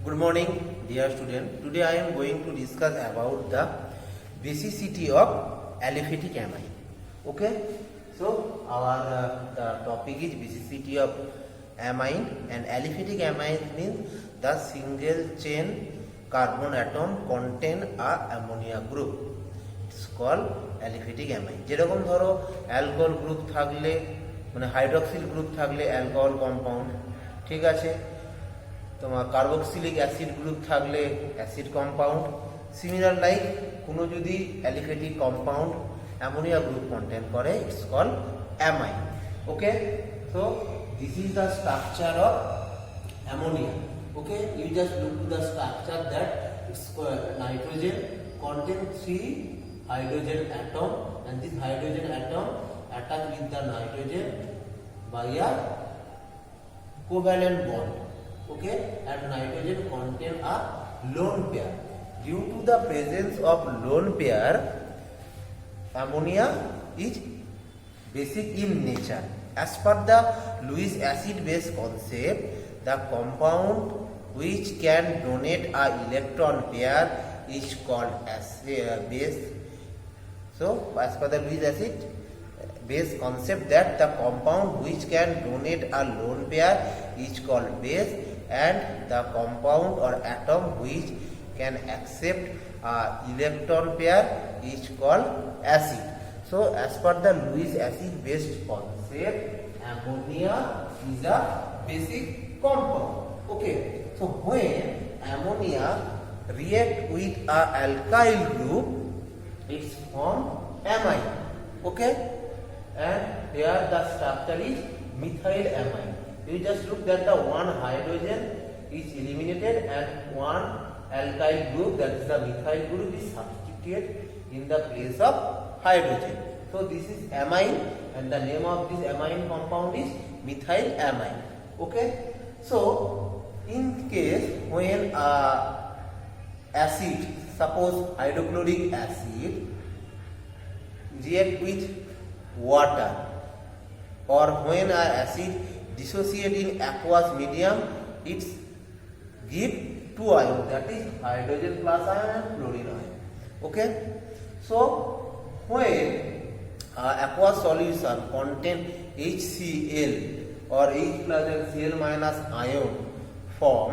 Good morning, dear student. Today I am going to discuss about the basicity of aliphatic amine. Okay, so our the topic is basicity of amine, and aliphatic amine means the single chain carbon atom contain a ammonia group. It's called aliphatic amine. যেরকম ধরো alcohol group থাকলে মানে hydroxyl group থাকলে alcohol compound, ঠিক আছে। তোমার carboxylic acid group থাকলে acid compound. Similar like কোনো যদি aliphatic compound ammonia group contain করে, it's called amine. Okay, so this is the structure of ammonia. Okay, you just look to the structure that it's nitrogen contain 3 hydrogen atom, and this hydrogen atom attach with the nitrogen by a covalent bond. Okay, and nitrogen contain a lone pair. Due to the presence of lone pair, ammonia is basic in nature. As per the Lewis acid base concept, the compound which can donate a electron pair is called as base. So as per the Lewis acid base concept, that the compound which can donate a lone pair is called base, and the compound or atom which can accept a electron pair is called acid. So as per the Lewis acid based concept, ammonia is a basic compound. Okay, so when ammonia react with a alkyl group, it's form amine. Okay, and here the structure is methyl amine. You just look that the one hydrogen is eliminated and one alkyl group, that is the methyl group, is substituted in the place of hydrogen. So this is amine, and the name of this amine compound is methyl amine. Okay, so in case when acid, suppose hydrochloric acid, react with water, or when a acid dissociate in aqueous medium, it's give two ions, that is hydrogen plus ion and chlorine ion. Okay, so when aqueous solution contain HCl or H plus and Cl minus ion form,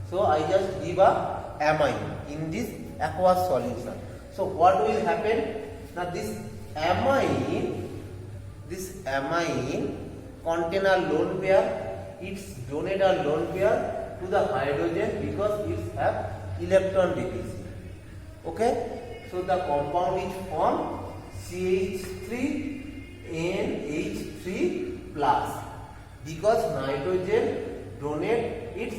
so I just give a amine in this aqueous solution. So what will happen? Now this amine contain a lone pair, it's donate a lone pair to the hydrogen because it have electron deficit. Okay, so the compound is formed CH3NH3 plus, because nitrogen donate its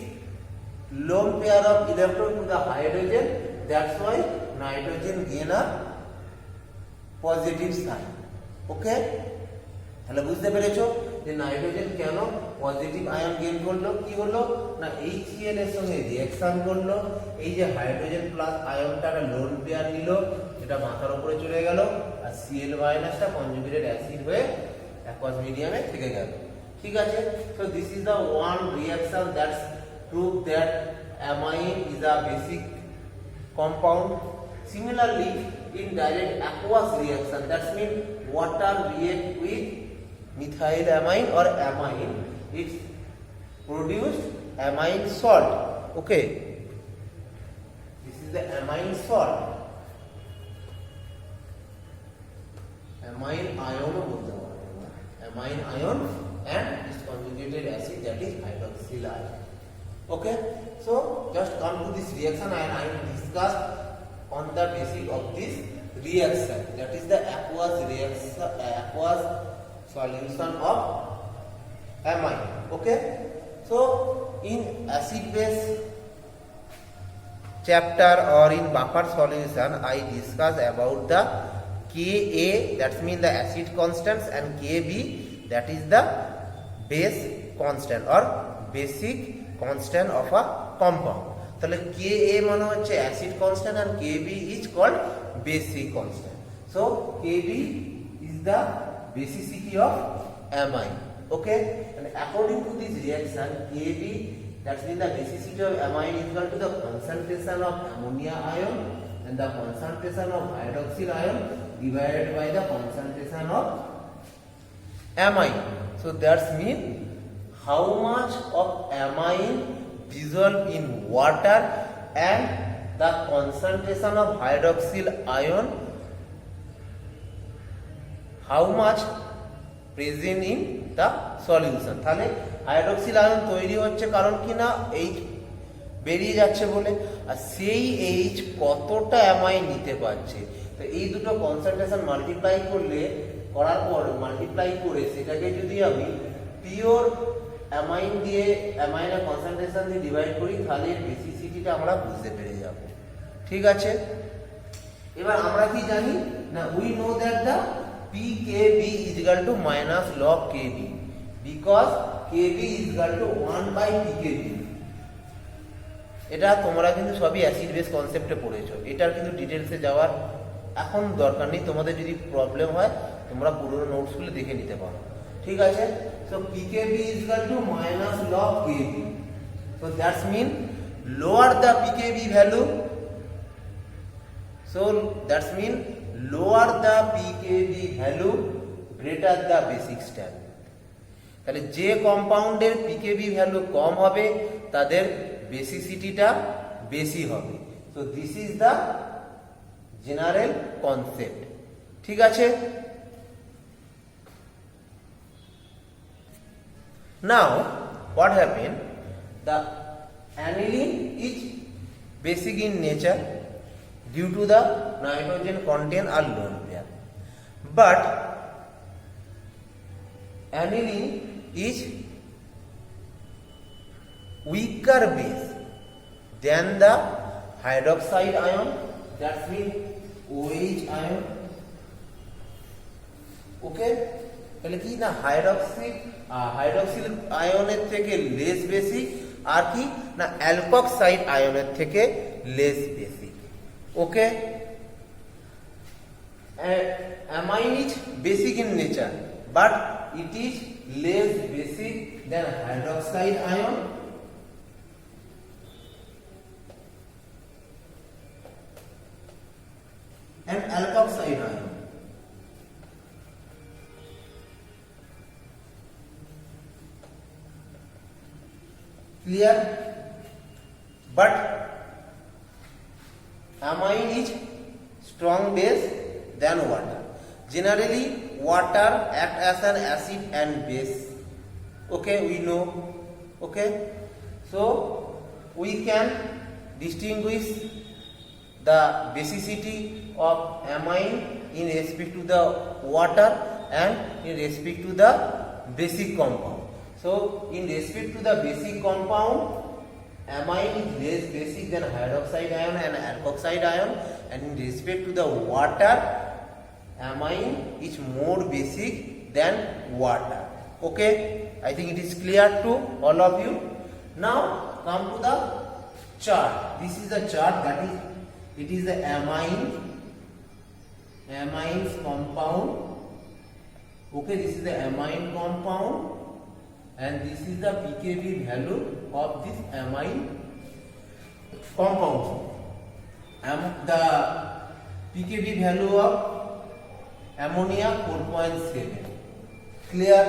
lone pair of electron to the hydrogen, that's why nitrogen gain a positive sign. Okay, তাহলে বুঝতে পেরেছো যে nitrogen কেন positive ion gain করলো? কি হলো না, HCl এর সঙ্গে রিঅ্যাকশন করলো, এই যে হাইড্রোজেন প্লাস আয়নটা লোন পেয়ার নিল, এটা মাথার উপরে চলে গেল, আর Cl মাইনাসটা কনজুগেটেড অ্যাসিড হয়ে অ্যাকুয়াস মিডিয়ামে থেকে গেল। ঠিক আছে, so this is the one reaction that's prove that amine is a basic compound. Similarly, in direct aqueous reaction, that means water react with methyl amine or amine, it's produced amine salt. Okay, this is the amine salt, amine ion, amine ion, and its conjugated acid, that is hydroxyl ion. Okay, so just come to this reaction, and I will discuss on the basis of this reaction, that is the aqueous reaction, aqueous solution of amine. Okay, so in acid base chapter or in buffer solution, I discuss about the Ka, that means the acid constants, and Kb, that is the base constant or basic constant of a compound. তাহলে Ka মানে হচ্ছে acid constant, আর Kb is called basic constant. So Kb is the basicity of amine. Okay, and according to this reaction, Kb That means the basicity of amine is equal to the concentration of ammonia ion and the concentration of hydroxyl ion divided by the concentration of amine. So that means how much of amine dissolved in water and the concentration of hydroxyl ion, how much present in the solution. তাহলে hydroxyl ion তৈরি হচ্ছে কারণ কি না H বেরিয়ে যাচ্ছে বলে, আর সেই এইচ কতটা অ্যামাইন নিতে পারছে। তো এই দুটো কনসেন্ট্রেশন করার পর মাল্টিপ্লাই করে সেটাকে যদি আমি পিওর অ্যামাইন দিয়ে অ্যামাইনের কনসেন্ট্রেশন দিয়ে ডিভাইড করি তাহলে বেসিসিটিটা আমরা বুঝতে পেরে যাব। ঠিক আছে, এবার আমরা কি জানি না, we know that the pKb is equal to minus log Kb because Kb is equal to 1 by pKb। এটা তোমরা কিন্তু সবই অ্যাসিড বেস কনসেপ্টে পড়েছো, এটার কিন্তু ডিটেলসে যাওয়ার এখন দরকার নেই। তোমাদের যদি প্রবলেম হয় তোমরা পুরোনো নোটসগুলো দেখে নিতে পারো। ঠিক আছে, so pKb is equal to minus log Kb, so that means lower the pKb value, so that means lower the pKb value greater the basic strength। তাহলে যে কম্পাউন্ডের pKb ভ্যালু কম হবে তাদের বেসিসিটিটা বেশি হবে। So this is the general concept. ঠিক আছে, নাও what happened, the aniline is basic in nature due to the nitrogen content are lone pair, but aniline is weaker base than the hydroxide ion, that means OH ion। ওকে, তাহলে কি না hydroxyl আয়নের থেকে less basic, আর কি না alkoxide আয়নের থেকে less basic. Okay, amine is basic in nature but it is less basic than hydroxide ion and alkoxide ion। Clear? But amine is strong base than water. Generally water act as an acid and base, okay, we know। Okay, so we can distinguish the basicity of amine in respect to the water and in respect to the basic compound। So in respect to the basic compound, amine is less basic than hydroxide ion and alkoxide ion, and in respect to the water, amine is more basic than water। Okay, I think it is clear to all of you। Now come to the chart. This is the chart, that is, it is the amines compound। Okay, this is the amine compound and this is the pKb value of this amine compound। The pKb value of ammonia 4.7, clear?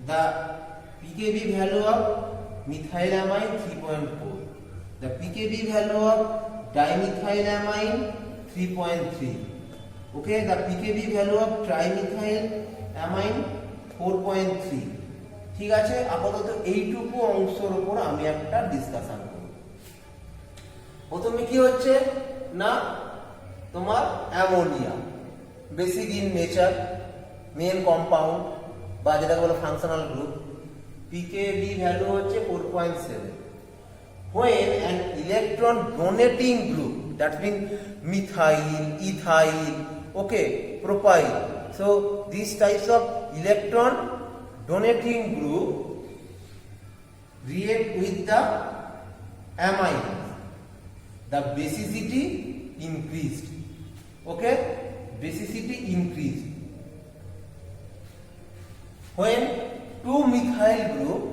The pKb value of methylamine 3.4, the pKb value of dimethylamine 3.3, okay, the pKb value of trimethylamine 4.3। ঠিক আছে, আপাতত এইটুকু অংশের উপর আমি একটা discussion করব। প্রথমে কি হচ্ছে না, তোমার ammonia basic in nature, main compound বা যেটাকে বলে ফাংশনাল গ্রুপ, pKb ভ্যালু হচ্ছে 4.7। when an electron donating group, that means methyl, ethyl, okay, propyl, so these types of electron donating group react with the amine, the basicity increased, okay, basicity increased। when two methyl group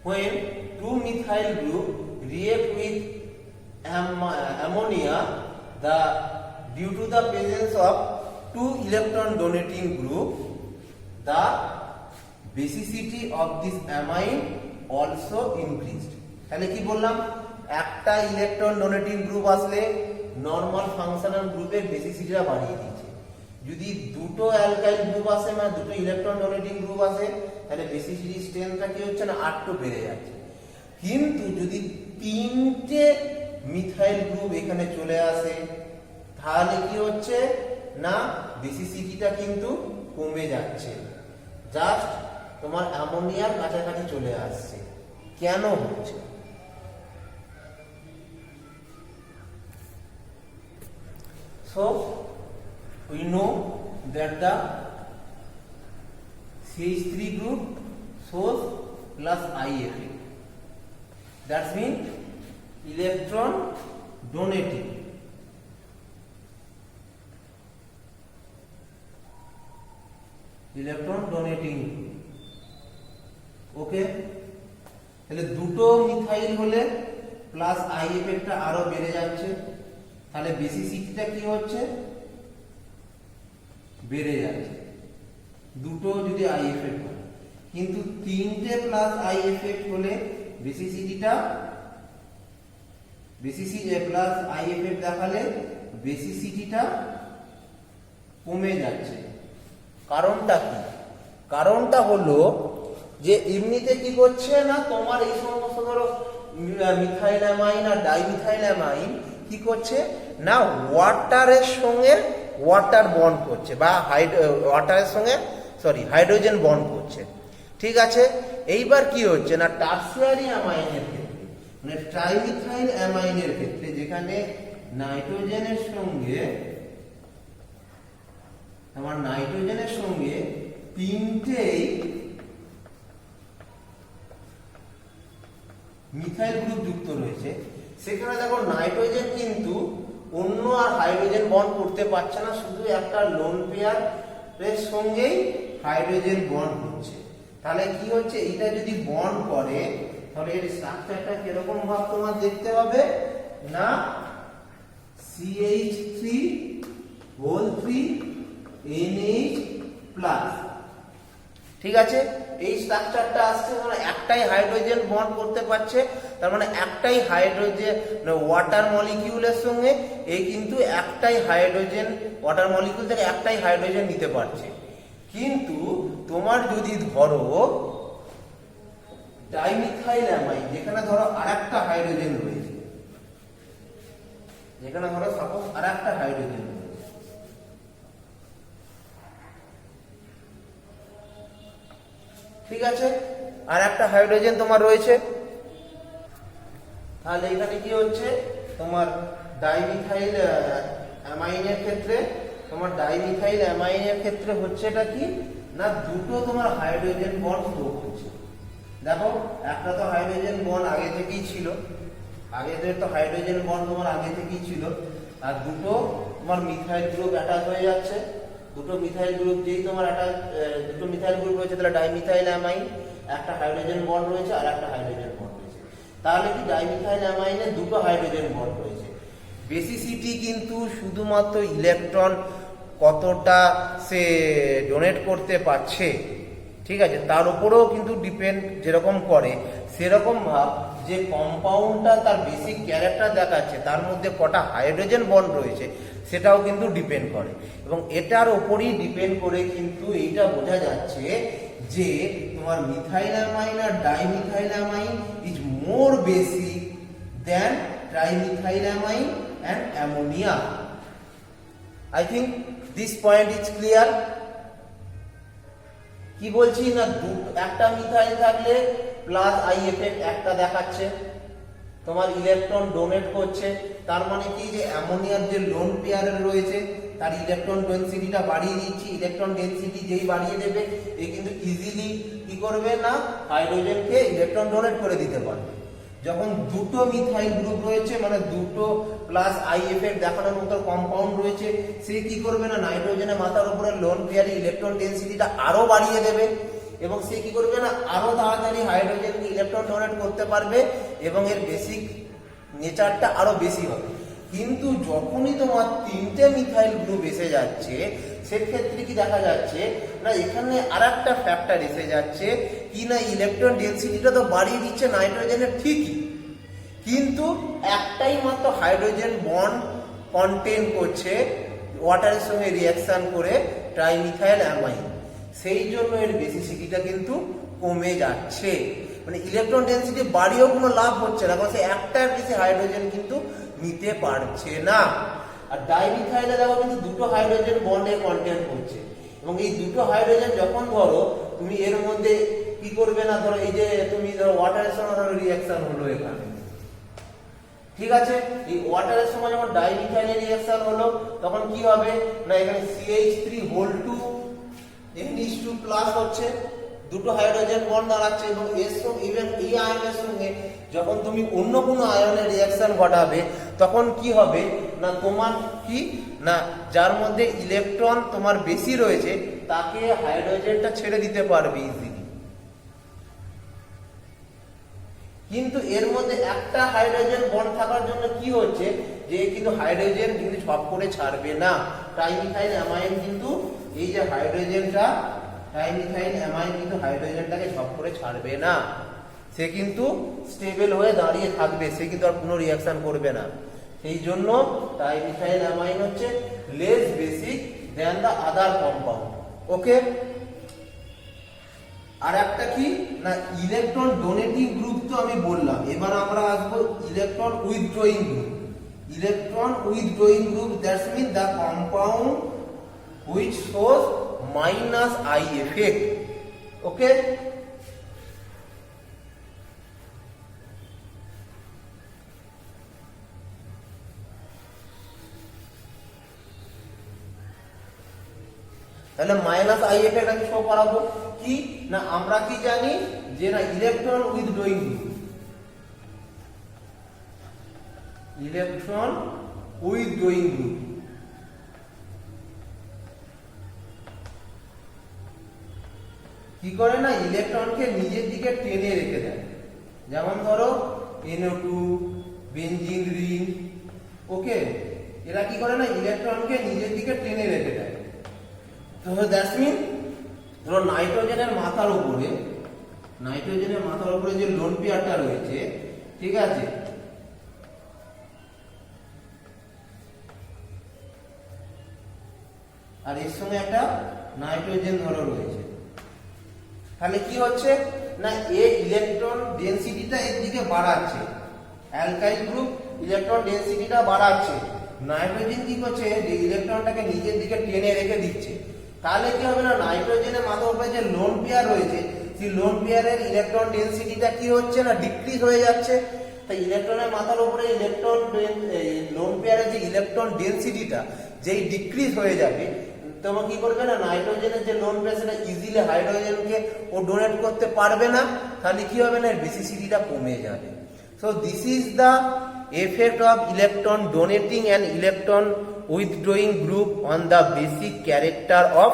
when two methyl group react with ammonia, due to the presence of two electron donating group, the basicity of this amine also increased. তাহলে কি বললাম, একটা electron donating group আসলে normal functional গ্রুপের বেসিসিটিটা বাড়িয়ে দিচ্ছে। যদি দুটো অ্যালকাইল গ্রুপ আসে মানে দুটো ইলেকট্রন ডোনেটিং গ্রুপ আসে তাহলে বেসিসিটি স্ট্রেংথটা কি হচ্ছে না, 8 বেড়ে যাচ্ছে। কিন্তু যদি তিনটে মিথাইল গ্রুপ এখানে চলে আসে তাহলে কি হচ্ছে না, বেসিসিটিটা কিন্তু কমে যাচ্ছে, জাস্ট তোমার অ্যামোনিয়ার কাছাকাছি চলে আসছে। কেন হচ্ছে? So we know that the CH3 group shows plus I effect. That means electron donating. Electron donating. Okay? তাহলে দুটো মিথাইল হলে প্লাস আই এফেক্টটা আরো বেড়ে যাচ্ছে, তাহলে বেসিসিটিটা কি হচ্ছে, বেড়ে যাচ্ছে দুটো যদি আই এফেক্ট হয়। কিন্তু তিনটে প্লাস আই এফেক্ট হলে বেসিসিটিটা প্লাস আই এফেক্ট দেখালে বেসিসিটিটা কমে যাচ্ছে। কারণটা কি? কারণটা হলো যে এমনিতে কি করছে না, তোমার এই সমস্ত ধরো মিথাইল অ্যামাইন আর ডাইমিথাইল অ্যামাইন কি করছে না, ওয়াটারের সঙ্গে ওয়াটার বন্ড করছে বা ওয়াটারের সঙ্গে হাইড্রোজেন বন্ড করছে। ঠিক আছে, এইবার কি হচ্ছে না, টারসিয়ারি অ্যামাইনের ক্ষেত্রে মানে ট্রাইমিথাইল অ্যামাইনের ক্ষেত্রে যেখানে নাইট্রোজেনের সঙ্গে তিনটেই মিথাইল গ্রুপ যুক্ত রয়েছে, সেখানে দেখো নাইট্রোজেন কিন্তু অন্য আর হাইড্রোজেন বন্ড করতে পারছে না, শুধু একটা লোন পেয়ারের সঙ্গেই হাইড্রোজেন বন্ড করছে। তাহলে কি হচ্ছে, এটা যদি বন্ড করে তাহলে এর স্ট্রাকচারটা কিরকম ভাব তোমার দেখতে হবে না, CH3 NH+। ঠিক আছে, এই স্ট্রাকচারটা আসছে মানে একটাই হাইড্রোজেন বন্ড করতে পারছে, তার মানে একটাই হাইড্রোজেন ওয়াটার মলিকিউলের সঙ্গে এই কিন্তু একটাই হাইড্রোজেন ওয়াটার মলিকিউল থেকে একটাই হাইড্রোজেন নিতে পারছে। কিন্তু তোমার যদি ধরো ডাইমিথাইল অ্যামাইন, যেখানে ধরো আরেকটা হাইড্রোজেন রয়েছে, যেখানে ধরো সাপোজ আরেকটা হাইড্রোজেন রয়েছে, ঠিক আছে, আর একটা হাইড্রোজেন তোমার রয়েছে, তাহলে এখানে কি হচ্ছে তোমার ডাইমিথাইল অ্যামাইনের ক্ষেত্রে হচ্ছে এটা কি না, দুটো তোমার হাইড্রোজেন বন্ড যোগ হচ্ছে। দেখো একটা তো হাইড্রোজেন বন্ড আগে থেকেই ছিল, আর দুটো তোমার মিথাইল গ্রুপ অ্যাটাচ হয়ে যাচ্ছে। দুটো মিথাইল গ্রুপ যেই তোমার দুটো মিথাইল গ্রুপ রয়েছে তাহলে ডাইমিথাইল অ্যামাইন, একটা হাইড্রোজেন বন্ড রয়েছে আর একটা হাইড্রোজেন বন্ড রয়েছে, তাহলে কি ডাইমিথাইল অ্যামাইনে দুটো হাইড্রোজেন বন্ড রয়েছে। বেসিসিটি কিন্তু শুধুমাত্র ইলেকট্রন কতটা সে ডোনেট করতে পারছে, ঠিক আছে, তার উপরেও কিন্তু ডিপেন্ড যেরকম করে, সেরকম ভাব যে কম্পাউন্ডটা তার বেসিক ক্যারেক্টার দেখাচ্ছে তার মধ্যে কটা হাইড্রোজেন বন্ড রয়েছে সেটাও কিন্তু ডিপেন্ড করে। এবং এটার ওপরই ডিপেন্ড করে কিন্তু এইটা বোঝা যাচ্ছে যে তোমার মিথাইল অ্যামাইন আর dimethyl amine is more basic than trimethyl amine and ammonia. I think this point is clear. কি বলছি না, একটা মিথাইল থাকলে প্লাস আই এফেক্ট একটা দেখাচ্ছে, তোমার ইলেকট্রন ডোনেট করছে, তার মানে কি যে অ্যামোনিয়ার যে লোন পেয়ারের রয়েছে তার ইলেকট্রন ডেনসিটিটা বাড়িয়ে দিচ্ছি। ইলেকট্রন ডেনসিটি যেই বাড়িয়ে দেবে এ কিন্তু ইজিলি কি করবে না, হাইড্রোজেনকে ইলেকট্রন ডোনেট করে দিতে পারবে। যখন দুটো মিথাইল গ্রুপ রয়েছে মানে দুটো প্লাস আই এফেক্ট দেখানোর মতো কম্পাউন্ড রয়েছে, সে কি করবে না, নাইট্রোজেনের মাথার উপরে লোন পেয়ারে ইলেকট্রন ডেনসিটিটা আরো বাড়িয়ে দেবে। এবং সে কি করবে না আরো তাড়াতাড়ি হাইড্রোজেনকে ইলেকট্রন ডোনেট করতে পারবে এবং এর বেসিক নেচারটা আরো বেশি হবে। কিন্তু যখনই তোমার 3টে মিথাইল গ্রুপ এসে যাচ্ছে সেক্ষেত্রে কি দেখা যাচ্ছে না এখানে আরেকটা ফ্যাক্টর এসে যাচ্ছে কি না ইলেকট্রন ডেনসিটিটা তো বাড়িয়ে দিচ্ছে নাইট্রোজেনের ঠিকই, কিন্তু একটাই মাত্র হাইড্রোজেন বন্ড কন্টেন করছে ওয়াটারের সঙ্গে রিঅ্যাকশন করে ট্রাইমিথাইল অ্যামাইন, সেই জন্য এর বেসিসিটিটা কিন্তু কমে যাচ্ছে। মানে ইলেকট্রন ডেনসিটি বাড়িয়েও কোনো লাভ হচ্ছে না, কারণ সে একটার বেশি হাইড্রোজেন কিন্তু নিতে পারছে না। আর ডাইমিথাইলে দেখো কিন্তু দুটো হাইড্রোজেন বন্ডে কন্টেন করছে এবং এই দুটো হাইড্রোজেন যখন ধরো তুমি এর মধ্যে কি করবে না, ধরো এই যে তুমি ধরো ওয়াটারের সঙ্গে ধরো রিঅ্যাকশন হলো এখানে, ঠিক আছে, এই ওয়াটারের সময় যখন ডাইমিথাইলের রিঅ্যাকশন হলো তখন কি হবে না এখানে CH3 NH2 প্লাস হচ্ছে, দুটো হাইড্রোজেন বন্ড দাঁড়াচ্ছে এবং এর সঙ্গে ইভেন এই আয়নের সঙ্গে যখন তুমি অন্য কোনো আয়নের রিঅ্যাকশন ঘটাবে তখন কি হবে না তোমার কি না যার মধ্যে ইলেকট্রন তোমার বেশি রয়েছে তাকে হাইড্রোজেনটা ছেড়ে দিতে পারবে ইজিলি, কিন্তু এর মধ্যে একটা হাইড্রোজেন বন্ড থাকার জন্য কি হচ্ছে যে কিন্তু হাইড্রোজেন কিন্তু সব করে ছাড়বে না। ট্রাইমিথাইল অ্যামাইন কিন্তু এই যে হাইড্রোজেনটা ট্রাইমিথাইল অ্যামাইন কিন্তু হাইড্রোজেনটাকে সব করে ছাড়বে না, সে কিন্তু স্টেবল হয়ে দাঁড়িয়ে থাকবে, সে কিন্তু আর কোনো রিঅ্যাকশন করবে না। সেই জন্য ট্রাইমিথাইল অ্যামাইন হচ্ছে less basic than the other compound. Okay, আর একটা কি না ইলেকট্রন ডোনেটিং গ্রুপ তো আমি বললাম, এবার আমরা আসবো electron withdrawing group. Electron withdrawing group that's mean the compound which shows -I effect. Okay, তাহলে -I effect আমি শো করাবো কি না আমরা কি জানি যে না electron withdrawing group, electron withdrawing group কি করে না ইলেকট্রনকে নিজের দিকে টেনে রেখে দেয়, যেমন ধরো NO2 বেনজিন রিং। ওকে, এরা কি করে না ইলেকট্রনকে নিজের দিকে টেনে রেখে দেয়। তো দ্যাটস মিন ধরো নাইট্রোজেনের মাথার উপরে যে লোন পেয়ারটা রয়েছে, ঠিক আছে, আর এর সঙ্গে একটা নাইট্রোজেন ধরো রয়েছে, তাহলে কি হচ্ছে না এই ইলেকট্রন ডেনসিটিটা এর দিকে বাড়াচ্ছে, অ্যালকাইল গ্রুপ ইলেকট্রন ডেনসিটিটা বাড়াচ্ছে, নাইট্রোজেন কি করছে যে ইলেকট্রনটাকে নিজের দিকে টেনে রেখে দিচ্ছে। তাহলে কি হবে না নাইট্রোজেনের মাথার উপরে যে লোন পেয়ার রয়েছে সেই লোন পেয়ারের ইলেকট্রন ডেনসিটিটা কি হচ্ছে না ডিক্রিজ হয়ে যাচ্ছে। তাই ইলেকট্রনের মাথার উপরে ইলেকট্রন লোন পেয়ারের যে ইলেকট্রন ডেনসিটিটা যেই ডিক্রিজ হয়ে যাবে তোমার কি করবে না নাইট্রোজেনের যে লোন পেয়ার সেটা ইজিলি হাইড্রোজেনকে ও ডোনেট করতে পারবে না, তাহলে কি হবে না বেসিসিটিটা কমে যাবে। So this is the effect of electron donating and electron withdrawing group on the basic character of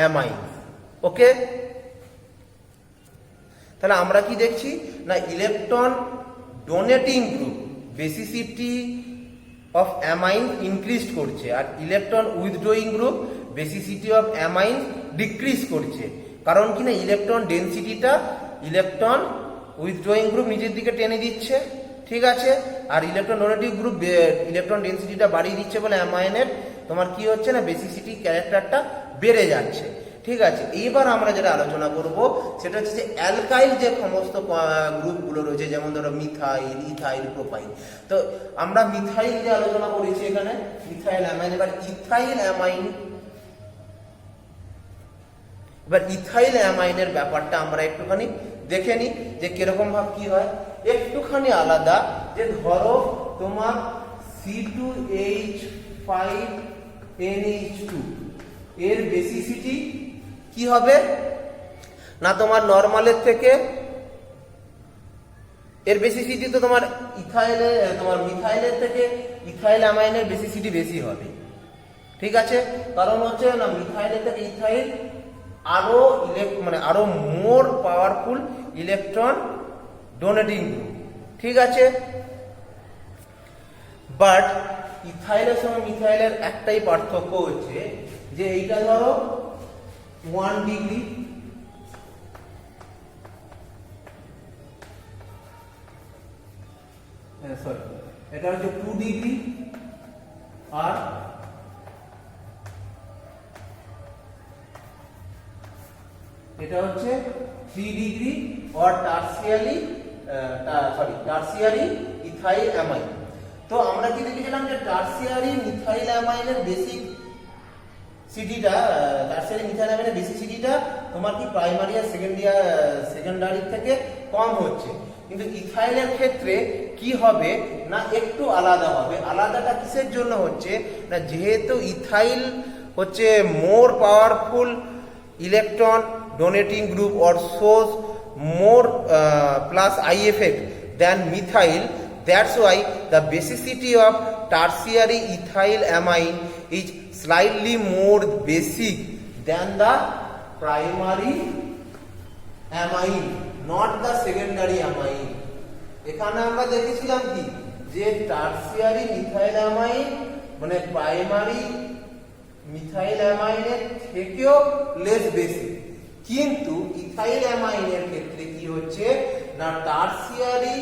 amines. Okay, তাহলে আমরা কি দেখছি না electron donating group basicity of amine increase করছে আর electron withdrawing group basicity of amine decrease করছে। কারণ কি না ইলেকট্রন ডেনসিটিটা ইলেকট্রন উইথড্রয়িং গ্রুপ নিজের দিকে টেনে দিচ্ছে, ঠিক আছে, আর ইলেকট্রন ডোনেটিভ গ্রুপ ইলেকট্রন ডেনসিটিটা বাড়িয়ে দিচ্ছে বলে অ্যামাইনের তোমার কি হচ্ছে না বেসিসিটি ক্যারেক্টারটা বেড়ে যাচ্ছে। ঠিক আছে, এইবার আমরা যেটা আলোচনা করব সেটা হচ্ছে যে অ্যালকাইল যে সমস্ত গ্রুপগুলো রয়েছে যেমন ধরো মিথাইল, ইথাইল, প্রোপাইল। তো আমরা মিথাইল যে আলোচনা করেছি এখানে মিথাইল অ্যামাইন, এবার ইথাইল অ্যামাইন, এবার ইথাইল অ্যামাইনের ব্যাপারটা আমরা একটুখানি দেখে নিই যে কিরকম ভাব কি হয়। একটুখানি আলাদা, যে ধরো তোমার C2H5NH2 এর বেসিসিটি কি হবে না তোমার নরমালের থেকে এর বেসিসিটি তো তোমার মিথাইলের থেকে ইথাইল অ্যামাইনের বেসিসিটি বেশি হবে, ঠিক আছে, কারণ হচ্ছে না মিথাইলের থেকে ইথাইল আরো more powerful electron donating group, ঠিক আছে। বাট ইথাইলের সঙ্গে মিথাইলের একটাই পার্থক্য হচ্ছে যে এইটা ধরো 1 ডিগ্রি, সরি এটা হচ্ছে 2 ডিগ্রি, আর এটা হচ্ছে 3 ডিগ্রি और টারসিয়ারি ইথাইল অ্যামাইন। তো আমরা কি দেখেছিলাম যে টারসিয়ারি মিথাইল অ্যামাইনের বেসিক সিটিটা, টারসিয়ারি মিথাইল অ্যামাইনের বেসিসিটিটা তোমার কি প্রাইমারি আর সেকেন্ডারি থেকে কম হচ্ছে, কিন্তু ইথাইলের ক্ষেত্রে কি হবে না একটু আলাদা হবে। আলাদাটা কিসের জন্য হচ্ছে না, যেহেতু ইথাইল হচ্ছে more powerful electron donating group or shows more plus I effect than methyl, that's why the basicity of tertiary ethyl amine is slightly more basic than the primary amine, not the secondary amine. এখানে আমরা দেখেছিলাম কি যে tertiary methyl amine মানে primary methyl অ্যামাইনের থেকেও less basic, কিন্তু ethyl অ্যামাইনের ক্ষেত্রে কি হচ্ছে না tertiary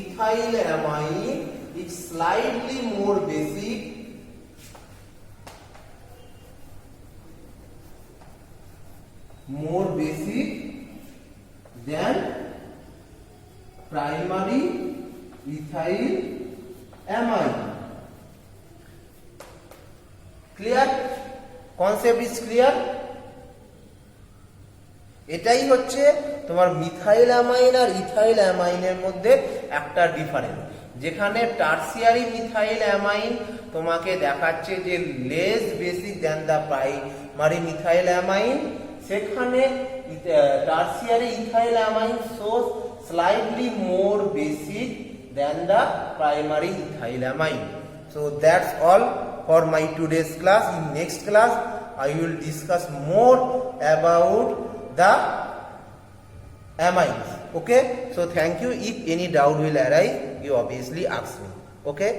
ethyl amine is slightly more basic than primary ethyl amine. Clear? Concept is clear? এটাই হচ্ছে তোমার মিথাইল অ্যামাইন আর ইথাইল অ্যামাইনের মধ্যে একটা ডিফারেন্স, যেখানে টারসিয়ারি মিথাইল অ্যামাইন তোমাকে দেখাচ্ছে যে less basic than the primary methyl amine, সেখানে tertiary ethyl amine shows slightly more basic than the primary ethyl amine. So that's all for my today's class. In next class I will discuss more about the amines. Okay, so thank you. If any doubt will arise, you obviously ask me. Okay.